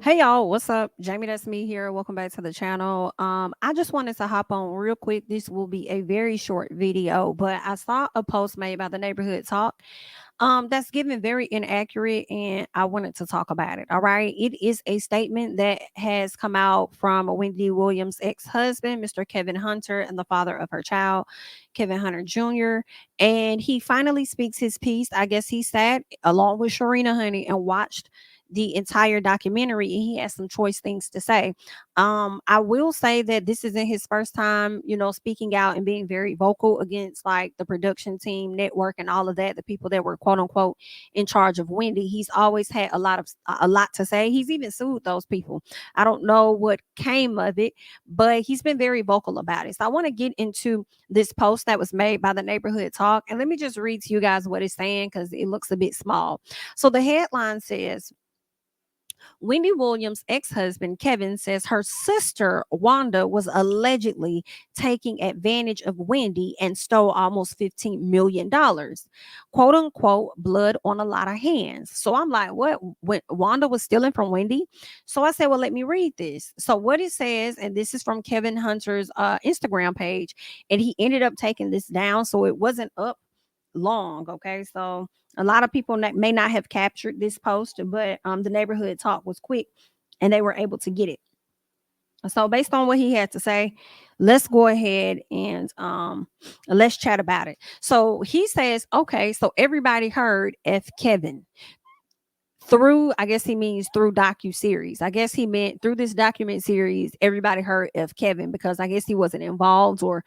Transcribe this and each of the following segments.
Hey y'all, what's up? JamiThatsMe here. Welcome back to the channel. I just wanted to hop on real quick. This will be a very short video, but I saw a post made by the neighborhood talk that's given very inaccurate, and I wanted to talk about it. All right. It is a statement that has come out from Wendy Williams' ex-husband, Mr. Kevin Hunter, and the father of her child, Kevin Hunter Jr. And he finally speaks his piece. I guess he sat along with Sharina Honey and watched the entire documentary, and he has some choice things to say. I will say that this isn't his first time, speaking out and being very vocal against like the production team, network, and all of that, the people that were quote unquote in charge of Wendy. He's always had a lot to say. He's even sued those people. I don't know what came of it, but he's been very vocal about it. So I want to get into this post that was made by the neighborhood talk, and let me just read to you guys what it's saying because it looks a bit small. So the headline says, Wendy Williams' ex husband, Kevin, says her sister, Wanda, was allegedly taking advantage of Wendy and stole almost $15 million. Quote unquote, blood on a lot of hands. So I'm like, what? When Wanda was stealing from Wendy? So I said, well, let me read this. So what it says, and this is from Kevin Hunter's Instagram page, and he ended up taking this down. So it wasn't up long. Okay. So a lot of people may not have captured this post, but the neighborhood talk was quick and they were able to get it. So based on what he had to say, let's go ahead and let's chat about it. So he says, okay, so everybody heard F Kevin through, I guess he means through docu-series. I guess he meant through this document series, everybody heard F Kevin because I guess he wasn't involved, or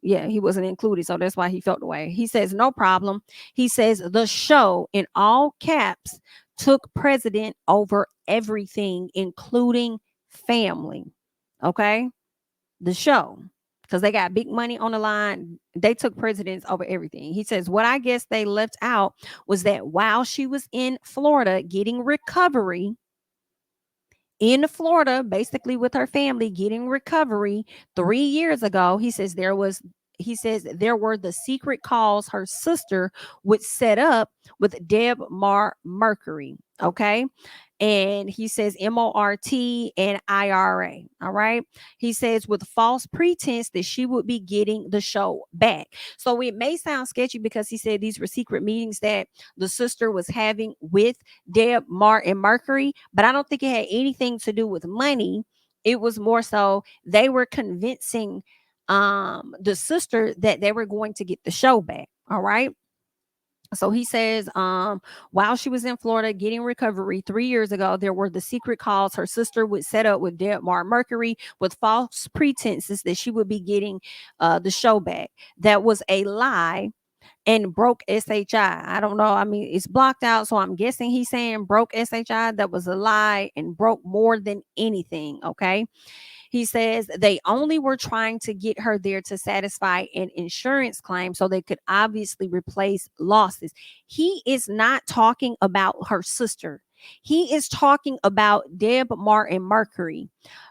yeah, he wasn't included. So that's why he felt the way. He says, no problem. He says, the show, in all caps, took precedent over everything, including family. Okay. The show, because they got big money on the line, they took precedence over everything. He says, what I guess they left out was that while she was in Florida getting recovery, in Florida, basically with her family getting recovery 3 years ago, he says there were the secret calls her sister would set up with Deb Mercury. Okay. And he says MORT and IRA. All right. He says with false pretense that she would be getting the show back. So it may sound sketchy because he said these were secret meetings that the sister was having with Deb and Mercury, but I don't think it had anything to do with money. It was more so they were convincing the sister that they were going to get the show back. All right. So he says, while she was in Florida getting recovery 3 years ago, there were the secret calls her sister would set up with Deb Mercury with false pretenses that she would be getting the show back. That was a lie and broke SHI. I don't know. I mean, it's blocked out. So I'm guessing he's saying broke SHI. That was a lie and broke more than anything. Okay. He says they only were trying to get her there to satisfy an insurance claim so they could obviously replace losses. He is not talking about her sister. He is talking about Deb and Mercury.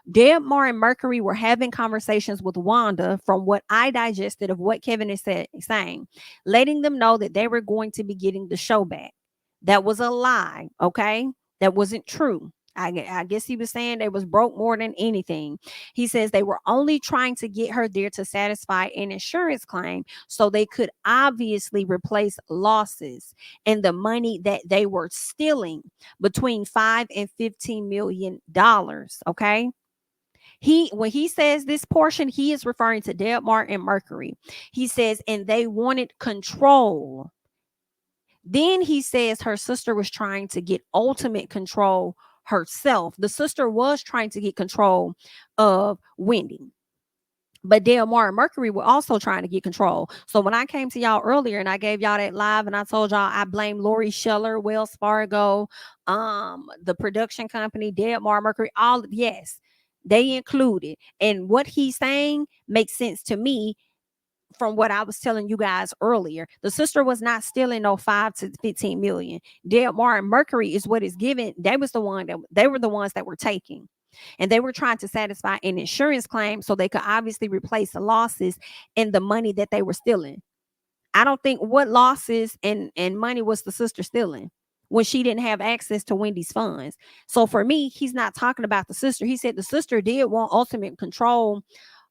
Deb and Mercury were having conversations with Wanda, from what I digested of what Kevin is saying, letting them know that they were going to be getting the show back. That was a lie, okay? That wasn't true. I guess he was saying they was broke more than anything. He says they were only trying to get her there to satisfy an insurance claim so they could obviously replace losses and the money that they were stealing, between $5 and $15 million. Okay. When he says this portion, he is referring to Deb and Mercury. He says, and they wanted control. Then he says her sister was trying to get ultimate control herself. The sister was trying to get control of Wendy. But Dale and Mercury were also trying to get control. So when I came to y'all earlier and I gave y'all that live and I told y'all I blame Lori Scheller, Wells Fargo, the production company, Dale Mercury, all, yes, they included. And what he's saying makes sense to me from what I was telling you guys earlier. The sister was not stealing no 5 to 15 million. Deb and Mercury is what is given. They were the ones that were taking. And they were trying to satisfy an insurance claim so they could obviously replace the losses and the money that they were stealing. I don't think what losses and money was the sister stealing. when she didn't have access to Wendy's funds. So for me, he's not talking about the sister. He said the sister did want ultimate control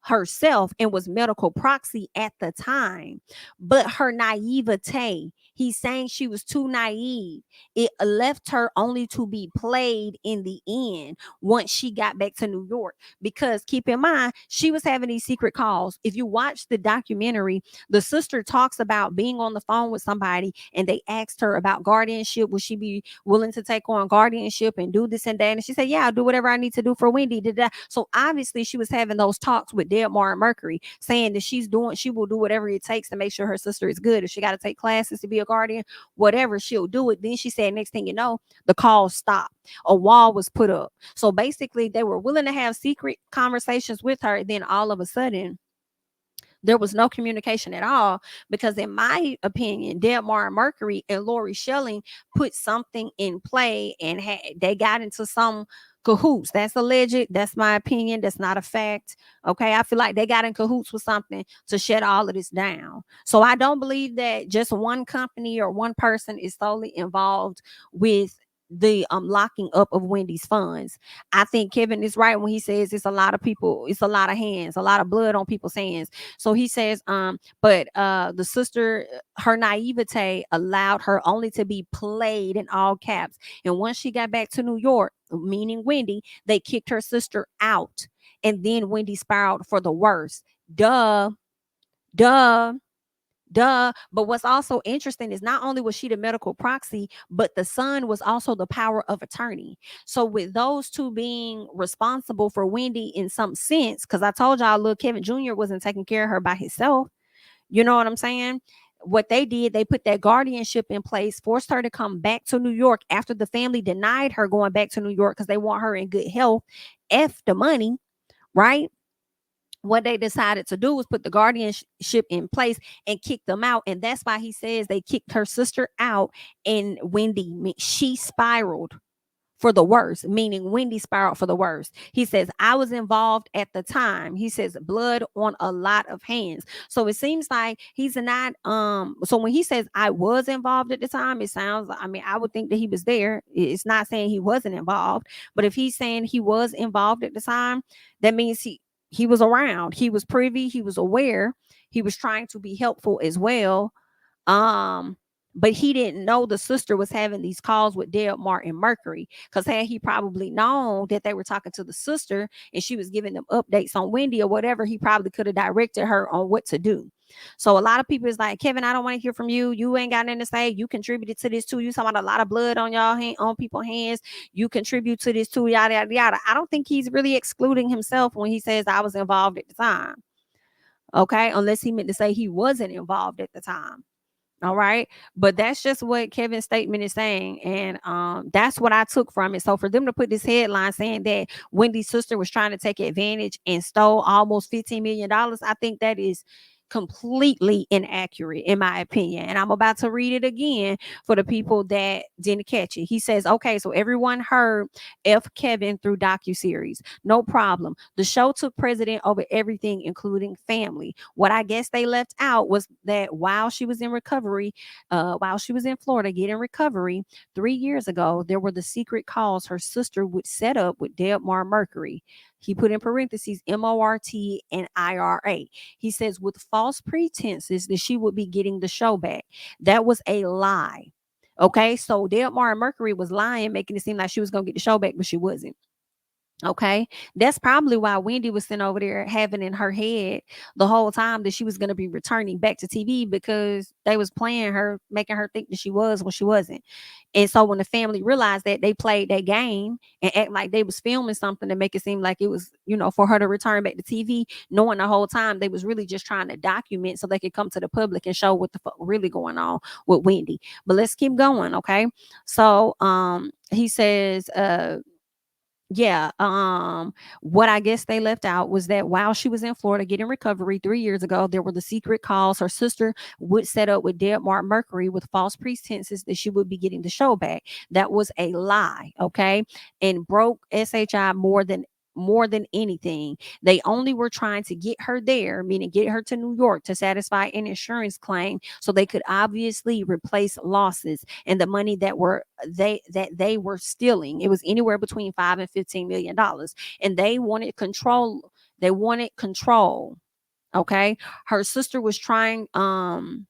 herself and was medical proxy at the time, but her naivete, he's saying she was too naive. It left her only to be played in the end once she got back to New York. Because keep in mind, she was having these secret calls. If you watch the documentary, the sister talks about being on the phone with somebody and they asked her about guardianship. Would she be willing to take on guardianship and do this and that? And she said, yeah, I'll do whatever I need to do for Wendy. So obviously she was having those talks with Deadmar and Mercury, saying that she will do whatever it takes to make sure her sister is good. If she got to take classes to be a guardian, whatever, she'll do it. Then she said, next thing you know, the call stopped. A wall was put up. So basically, they were willing to have secret conversations with her. Then all of a sudden, there was no communication at all, because in my opinion, Deadmar and Mercury and Lori Shelling put something in play, and they got into some cahoots. That's alleged. That's my opinion. That's not a fact. Okay. I feel like they got in cahoots with something to shut all of this down. So I don't believe that just one company or one person is solely involved with the locking up of Wendy's funds. I think Kevin is right when he says it's a lot of people, it's a lot of hands, a lot of blood on people's hands. So he says, but the sister, her naivete allowed her only to be played, in all caps. And once she got back to New York, meaning Wendy, they kicked her sister out. And then Wendy spiraled for the worst. Duh, duh. Duh. But what's also interesting is not only was she the medical proxy, but the son was also the power of attorney. So with those two being responsible for Wendy in some sense, because I told y'all, little Kevin Jr. wasn't taking care of her by himself. You know what I'm saying? What they did, they put that guardianship in place, forced her to come back to New York after the family denied her going back to New York because they want her in good health. F the money, right? What they decided to do was put the guardianship in place and kick them out. And that's why he says they kicked her sister out, and Wendy, she spiraled for the worst, meaning Wendy spiraled for the worst. He says, I was involved at the time. He says, blood on a lot of hands. So it seems like he's not, so when he says I was involved at the time, it sounds, I mean, I would think that he was there. It's not saying he wasn't involved, but if he's saying he was involved at the time, that means he was around, he was privy, he was aware, he was trying to be helpful as well. But he didn't know the sister was having these calls with Deadmar and Mercury, because had he probably known that they were talking to the sister and she was giving them updates on Wendy or whatever, he probably could have directed her on what to do. So a lot of people is like, Kevin, I don't want to hear from you. You ain't got nothing to say. You contributed to this too. You talking about a lot of blood on y'all on people's hands. You contribute to this too. Yada yada yada. I don't think he's really excluding himself when he says I was involved at the time. Okay, unless he meant to say he wasn't involved at the time. All right. But that's just what Kevin's statement is saying. And that's what I took from it. So for them to put this headline saying that Wendy's sister was trying to take advantage and stole almost $15 million, I think that is completely inaccurate in my opinion. And I'm about to read it again for the people that didn't catch it. He says, okay, so everyone heard F Kevin through docuseries. No problem. The show took precedent over everything, including family. What I guess they left out was that while she was in recovery, while she was in Florida getting recovery 3 years ago, there were the secret calls her sister would set up with Deadmar Mercury. He put in parentheses MORT and IRA. He says with false pretenses that she would be getting the show back. That was a lie. Okay, so Deadmar and Mercury was lying, making it seem like she was going to get the show back, but she wasn't. Okay, that's probably why Wendy was sitting over there having in her head the whole time that she was going to be returning back to TV, because they was playing her, making her think that she was when she wasn't. And so when the family realized that, they played that game and act like they was filming something to make it seem like it was, for her to return back to TV, knowing the whole time they was really just trying to document so they could come to the public and show what the fuck really going on with Wendy. But let's keep going. Okay, so he says what I guess they left out was that while she was in Florida getting recovery 3 years ago, there were the secret calls her sister would set up with Deadmar Mercury with false pretenses that she would be getting the show back. That was a lie, okay? And broke SHI more than more than anything. They only were trying to get her there, meaning get her to New York to satisfy an insurance claim so they could obviously replace losses and the money that they were stealing. It was anywhere between $5 and $15 million. And they wanted control. They wanted control. Okay. Her sister was trying to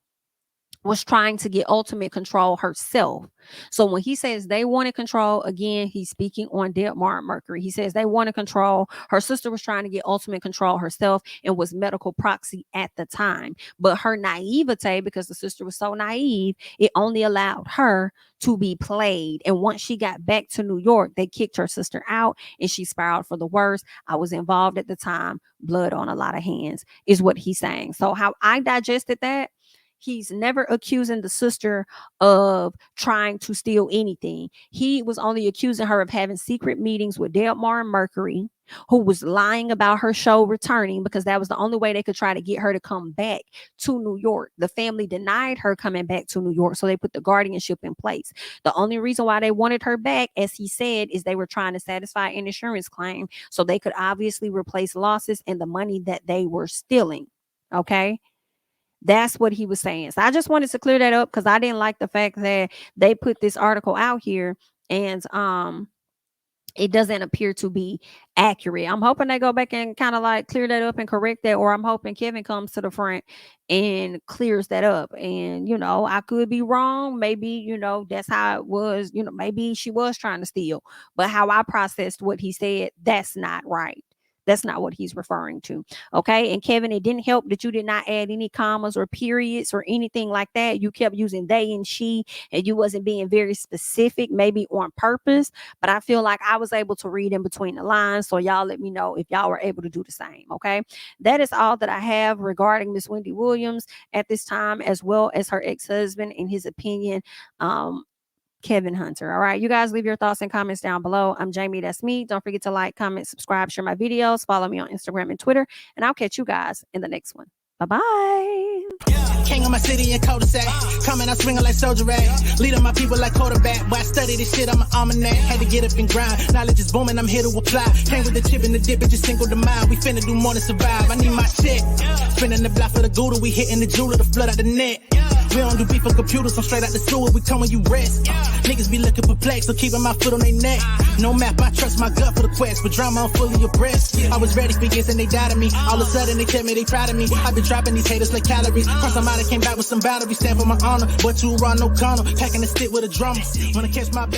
get ultimate control herself. So when he says they wanted control, again, he's speaking on Dead Martin Mercury. He says they wanted control. Her sister was trying to get ultimate control herself and was medical proxy at the time. But her naivete, because the sister was so naive, it only allowed her to be played. And once she got back to New York, they kicked her sister out and she spiraled for the worst. I was involved at the time. Blood on a lot of hands is what he's saying. So how I digested that, he's never accusing the sister of trying to steal anything. He was only accusing her of having secret meetings with Dead Martin Mercury, who was lying about her show returning because that was the only way they could try to get her to come back to New York. The family denied her coming back to New York, so they put the guardianship in place. The only reason why they wanted her back, as he said, is they were trying to satisfy an insurance claim so they could obviously replace losses and the money that they were stealing. Okay. That's what he was saying. So I just wanted to clear that up because I didn't like the fact that they put this article out here and it doesn't appear to be accurate. I'm hoping they go back and kind of like clear that up and correct that, or I'm hoping Kevin comes to the front and clears that up. And, you know, I could be wrong. Maybe, you know, that's how it was. You know, maybe she was trying to steal, but how I processed what he said, that's not right. That's not what he's referring to. Okay. And Kevin, it didn't help that you did not add any commas or periods or anything like that. You kept using they and she, and you wasn't being very specific, maybe on purpose. But I feel like I was able to read in between the lines. So y'all let me know if y'all were able to do the same. Okay. That is all that I have regarding Miss Wendy Williams at this time, as well as her ex-husband and his opinion. Kevin Hunter. All right. You guys leave your thoughts and comments down below. I'm Jami. That's me. Don't forget to like, comment, subscribe, share my videos. Follow me on Instagram and Twitter. And I'll catch you guys in the next one. Bye-bye. King of my city and cul-de-sac. Coming out swinging like soldier rag. Leading my people like quarterback. Boy, I study this shit, I'm an almanac. Had to get up and grind. Knowledge is booming, I'm here to apply. Came with the chip and the dip, it just single the mind. We finna do more than survive. I need my check. Spinning the block for the gouda. We hitting the jeweler to flood out the net. We don't do beef on computers, I'm straight out the sewer. We come when you rest. Niggas be looking perplexed, so keeping my foot on their neck. No map, I trust my gut for the quest. With drama, I'm fully abreast. I was ready for years and they doubted me. All of a sudden they tell me they proud of me. I've been dropping these haters like calories. First I'm out, I came back with some boundaries. Stand for my honor, but you run no gunner. Packing the stick with a drummer. Wanna catch my